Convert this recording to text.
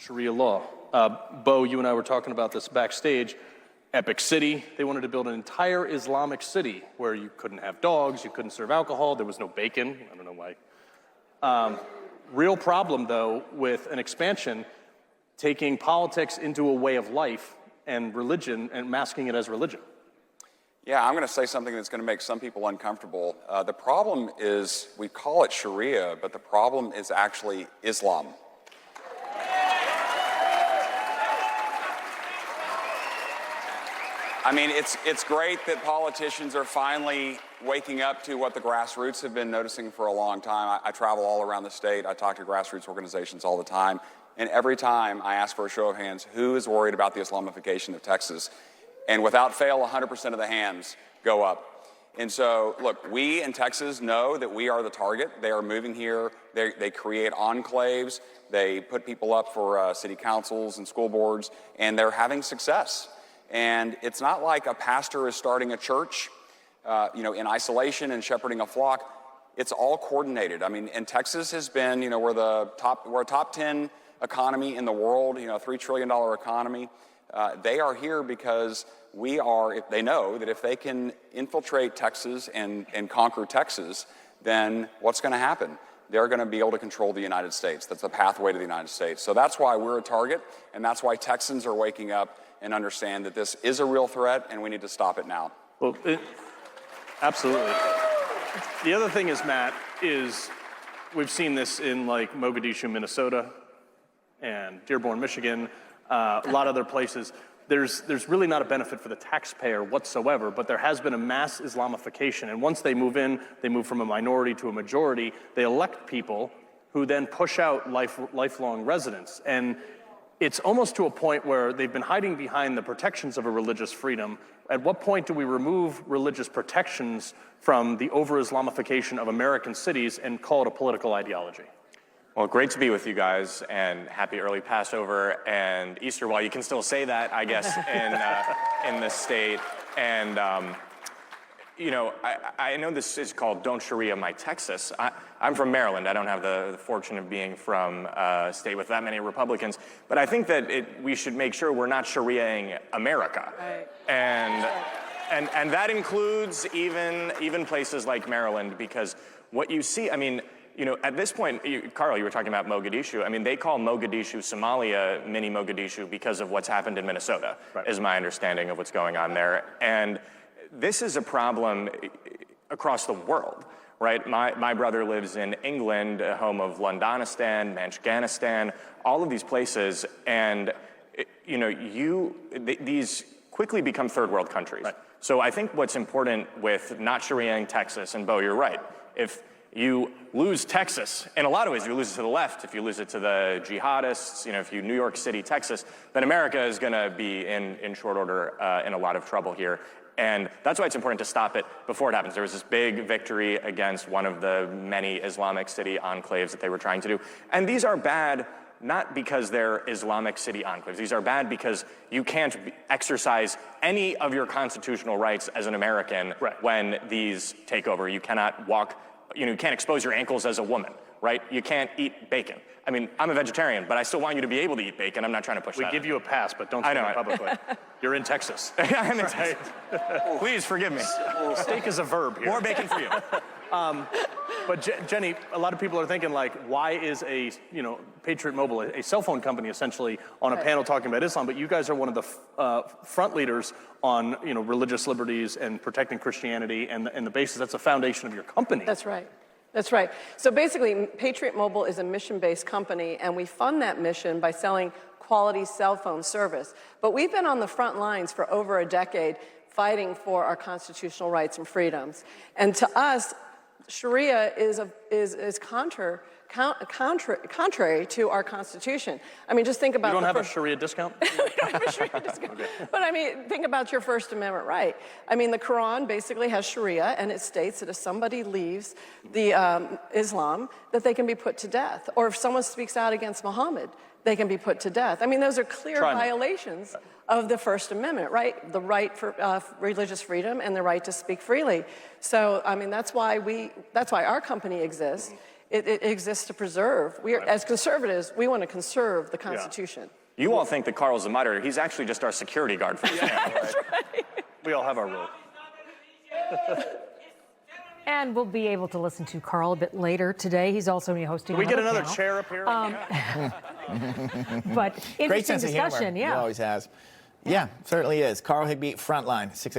Sharia law. Bo, you and I were talking about this backstage. Epic City, they wanted to build an entire Islamic city where you couldn't have dogs, you couldn't serve alcohol, there was no bacon. I don't know why. Real problem, though, with an expansion, taking politics into a way of life and religion and masking it as religion. Yeah, I'm going to say something that's going to make some people uncomfortable. The problem is we call it Sharia, but the problem is actually Islam. I mean, it's great that politicians are finally waking up to what the grassroots have been noticing for a long time. I travel all around the state. I talk to grassroots organizations all the time. And every time I ask for a show of hands, who is worried about the Islamification of Texas? And without fail, 100% of the hands go up. And so, look, we in Texas know that we are the target. They are moving here. They create enclaves. They put people up for city councils and school boards, and they're having success. And it's not like a pastor is starting a church, in isolation and shepherding a flock. It's all coordinated. I mean, and Texas has been, we're a top 10 economy in the world, $3 trillion economy. They are here because they know that if they can infiltrate Texas and conquer Texas, then what's going to happen? They're going to be able to control the United States. That's the pathway to the United States. So that's why we're a target, and that's why Texans are waking up and understand that this is a real threat and we need to stop it now. Well, absolutely. The other thing is, Matt, we've seen this in like Mogadishu, Minnesota, and Dearborn, Michigan, a lot of other places. There's really not a benefit for the taxpayer whatsoever, but there has been a mass Islamification. And once they move in, they move from a minority to a majority. They elect people who then push out lifelong residents. And it's almost to a point where they've been hiding behind the protections of a religious freedom. At what point do we remove religious protections from the over-Islamification of American cities and call it a political ideology? Well, great to be with you guys, and happy early Passover and Easter, while you can still say that, I guess, in this state. And, I know this is called Don't Sharia My Texas. I'm from Maryland. I don't have the fortune of being from a state with that many Republicans. But I think that we should make sure we're not Shariaing America. Right. And that includes even places like Maryland, because what you see, at this point, Carl, you were talking about Mogadishu. They call Mogadishu Somalia mini Mogadishu because of what's happened in Minnesota, right, is my understanding of what's going on there. And this is a problem across the world, right? My brother lives in England, home of Londonistan, Manchganistan, all of these places. And, these quickly become third world countries. Right. So I think what's important with not Shariaing Texas, and Bo, you're right. If you lose Texas, in a lot of ways, you lose it to the left. If you lose it to the jihadists, if you New York City, Texas, then America is going to be in short order in a lot of trouble here. And that's why it's important to stop it before it happens. There was this big victory against one of the many Islamic city enclaves that they were trying to do. And these are bad, not because they're Islamic city enclaves. These are bad because you can't exercise any of your constitutional rights as an American, right, when these take over. You cannot walk. You can't expose your ankles as a woman, right? You can't eat bacon. I'm a vegetarian, but I still want you to be able to eat bacon. I'm not trying to push that. We give you a pass, but don't say it publicly. You're in Texas. I'm in Texas. Please forgive me. Steak is a verb here. More bacon for you. But Jenny, a lot of people are thinking, like, why is Patriot Mobile, a cell phone company, essentially, on a panel talking about Islam? But you guys are one of the front leaders on religious liberties and protecting Christianity, and the basis. That's the foundation of your company. That's right. That's right. So basically, Patriot Mobile is a mission-based company, and we fund that mission by selling quality cell phone service. But we've been on the front lines for over a decade fighting for our constitutional rights and freedoms. And to us, Sharia is contrary to our Constitution. Just think about. You don't have a Sharia discount? We don't have a Sharia discount. Okay. But think about your First Amendment right. The Quran basically has Sharia, and it states that if somebody leaves the Islam, that they can be put to death. Or if someone speaks out against Muhammad, they can be put to death. Those are clear violations of the First Amendment, right? The right for religious freedom and the right to speak freely. So, that's why our company exists. It exists to preserve. We are, as conservatives, we want to conserve the Constitution. You all think that Carl's a moderator. He's actually just our security guard for the family. That's right. We all have our role. And we'll be able to listen to Carl a bit later today. He's also hosting. Can we get another panel. chair up here? But Great interesting sense of discussion, humor. He always has. Yeah, certainly is. Carl Higbie, Frontline, 6